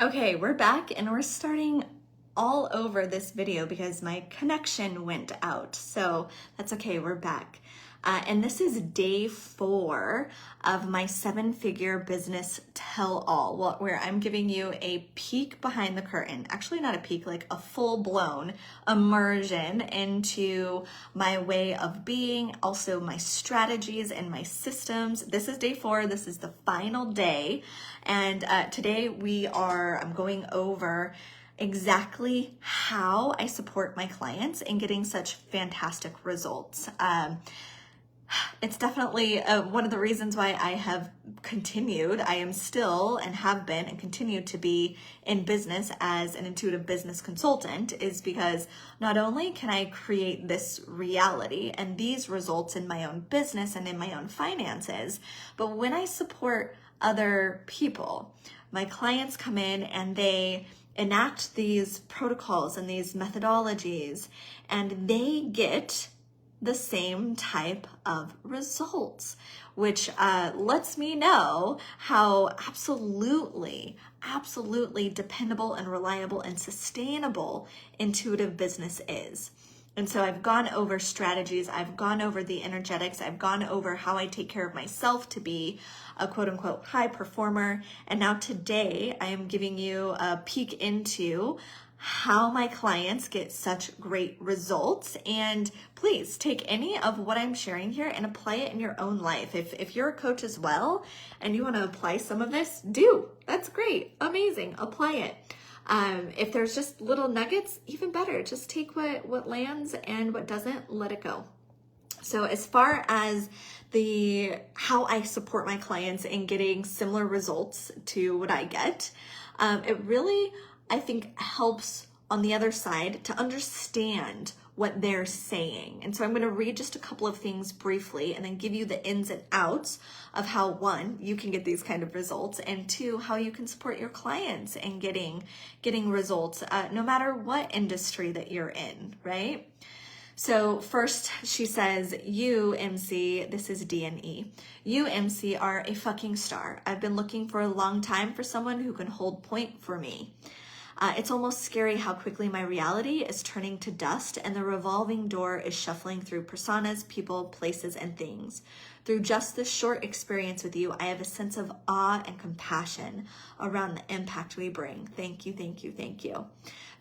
Okay, we're back and we're starting all over this video because my connection went out. So that's okay, we're back. And this is day 4 of my 7-figure business tell-all, where I'm giving you a peek behind the curtain. Actually, not a peek, like a full-blown immersion into my way of being, also my strategies and my systems. This is day 4. This is the final day. And today I'm going over exactly how I support my clients in getting such fantastic results. It's definitely one of the reasons why I have continued. I am still and have been and continue to be in business as an intuitive business consultant, is because not only can I create this reality and these results in my own business and in my own finances, but when I support other people, my clients come in and they enact these protocols and these methodologies, and they get the same type of results, which lets me know how absolutely dependable and reliable and sustainable intuitive business is. And so I've gone over strategies, I've gone over the energetics, I've gone over how I take care of myself to be a quote unquote high performer. And now today I am giving you a peek into how my clients get such great results. And please take any of what I'm sharing here and apply it in your own life. If you're a coach as well and you want to apply some of this, do. That's great. Amazing. Apply it. If there's just little nuggets, even better. Just take what lands, and what doesn't, let it go. So as far as how I support my clients in getting similar results to what I get, it really, I think, helps on the other side to understand what they're saying. And so I'm going to read just a couple of things briefly and then give you the ins and outs of how, 1, you can get these kind of results, and 2, how you can support your clients in getting results, no matter what industry that you're in, right? So first, she says, you, MC, this is D&E. You, MC, are a fucking star. I've been looking for a long time for someone who can hold point for me. It's almost scary how quickly my reality is turning to dust and the revolving door is shuffling through personas, people, places, and things. Through just this short experience with you, I have a sense of awe and compassion around the impact we bring. Thank you, thank you, thank you.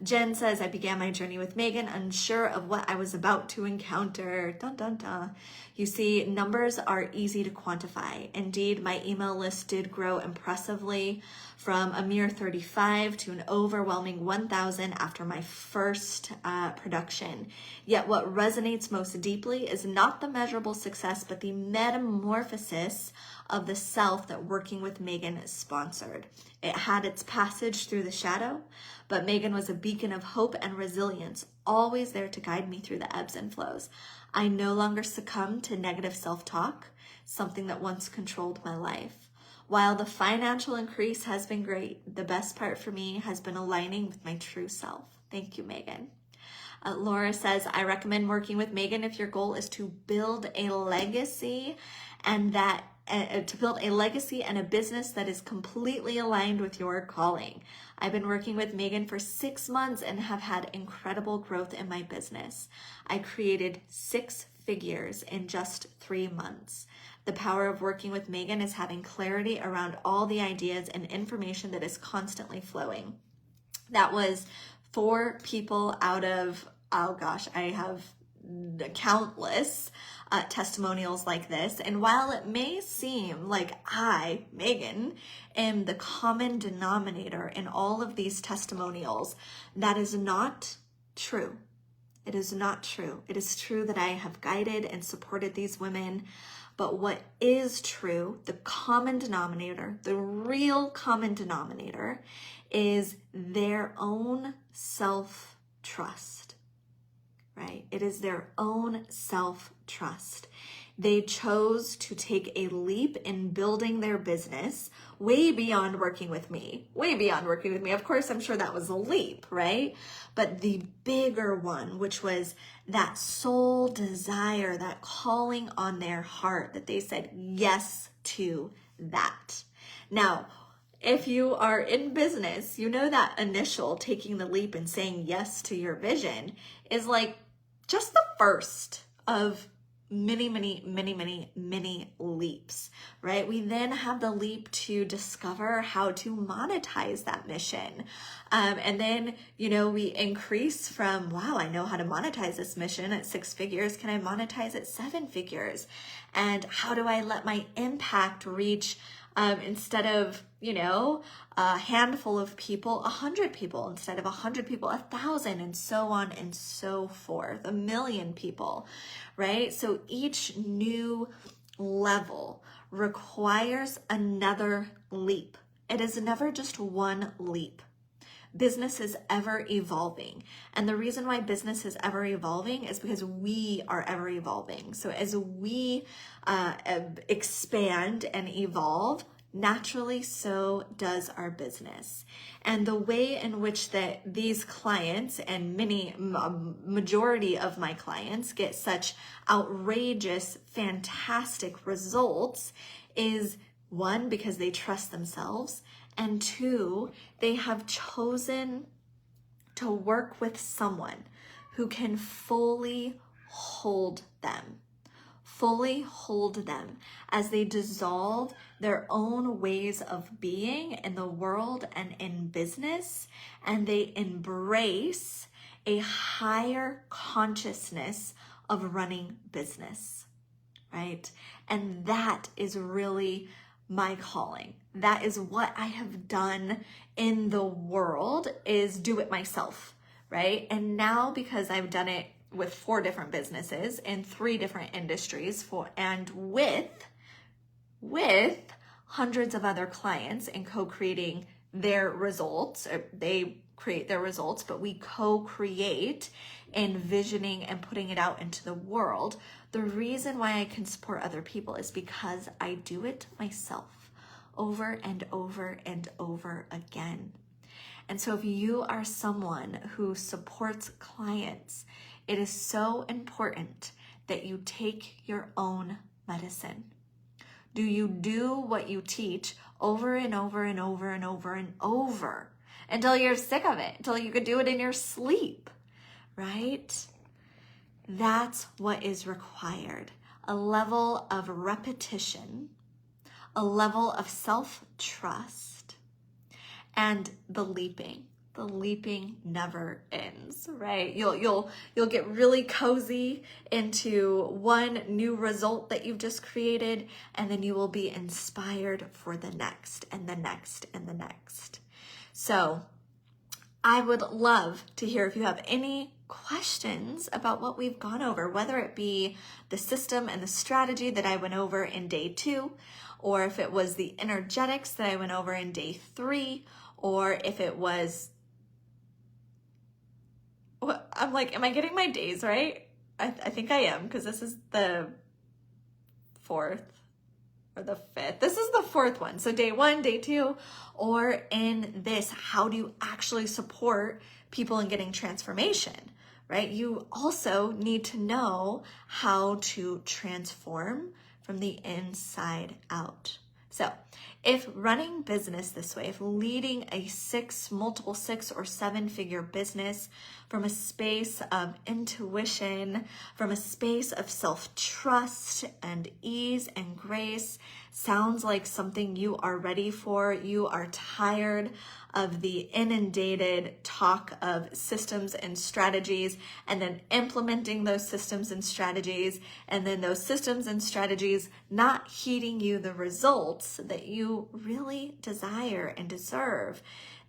Jen says, I began my journey with Megan, unsure of what I was about to encounter. Dun, dun, dun. You see, numbers are easy to quantify. Indeed, my email list did grow impressively from a mere 35 to an overwhelming 1,000 after my first production. Yet what resonates most deeply is not the measurable success, but the metamorphosis of the self that working with Megan sponsored. It had its passage through the shadow, but Megan was a beacon of hope and resilience, always there to guide me through the ebbs and flows. I no longer succumb to negative self-talk, something that once controlled my life. While the financial increase has been great, the best part for me has been aligning with my true self. Thank you, Megan. Laura says, I recommend working with Megan if your goal is to build a legacy and a business that is completely aligned with your calling. I've been working with Megan for 6 months and have had incredible growth in my business. I created 6 figures in just 3 months. The power of working with Megan is having clarity around all the ideas and information that is constantly flowing. That was 4 people out of, oh gosh, I have countless testimonials like this. And while it may seem like I, Megan, am the common denominator in all of these testimonials, that is not true. It is not true. It is true that I have guided and supported these women. But what is true, the common denominator, the real common denominator, is their own self-trust, right? It is their own self-trust. They chose to take a leap in building their business way beyond working with me, Of course, I'm sure that was a leap, right? But the bigger one, which was that soul desire, that calling on their heart, that they said yes to that. Now, if you are in business, you know that initial taking the leap and saying yes to your vision is like just the first of many, many, many, many, many leaps, right? We then have the leap to discover how to monetize that mission. And then, we increase from, wow, I know how to monetize this mission at 6 figures. Can I monetize at 7 figures? And how do I let my impact reach, instead of, a handful of people, 100 people, instead of 100 people, 1,000, and so on and so forth, 1,000,000 people, right? So each new level requires another leap. It is never just one leap. Business is ever evolving. And the reason why business is ever evolving is because we are ever evolving. So as we expand and evolve, naturally, so does our business. And the way in which these clients and majority of my clients get such outrageous, fantastic results is, one, because they trust themselves, and two, they have chosen to work with someone who can fully hold them as they dissolve their own ways of being in the world and in business, and they embrace a higher consciousness of running business, right? And that is really my calling. That is what I have done in the world, is do it myself, right? And now, because I've done it with 4 different businesses in 3 different industries and with hundreds of other clients, and co-creating their results. They create their results, but we co-create, envisioning and putting it out into the world. The reason why I can support other people is because I do it myself over and over and over again. And so if you are someone who supports clients, it is so important that you take your own medicine. Do you do what you teach over and over and over and over and over until you're sick of it, until you could do it in your sleep, right? That's what is required. A level of repetition, a level of self-trust, and the leaping. The leaping never ends, right? You'll get really cozy into one new result that you've just created, and then you will be inspired for the next and the next and the next. So I would love to hear if you have any questions about what we've gone over, whether it be the system and the strategy that I went over in day 2, or if it was the energetics that I went over in day 3, or if it was, I'm like, am I getting my days right? I think I am, because this is the 4th or the 5th. This is the 4th one. So day 1, day 2, or in this, how do you actually support people in getting transformation, right? You also need to know how to transform from the inside out. So if running business this way, if leading a multiple 6 or 7 figure business from a space of intuition, from a space of self-trust and ease and grace sounds like something you are ready for, you are tired of the inundated talk of systems and strategies, and then implementing those systems and strategies, and then those systems and strategies not heeding you the results that you really desire and deserve,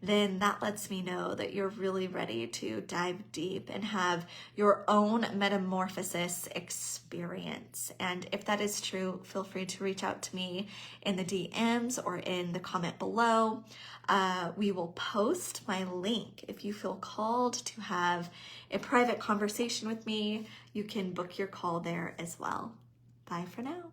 then that lets me know that you're really ready to dive deep and have your own metamorphosis experience. And if that is true, feel free to reach out to me in the DMs or in the comment below. We will post my link. If you feel called to have a private conversation with me, you can book your call there as well. Bye for now.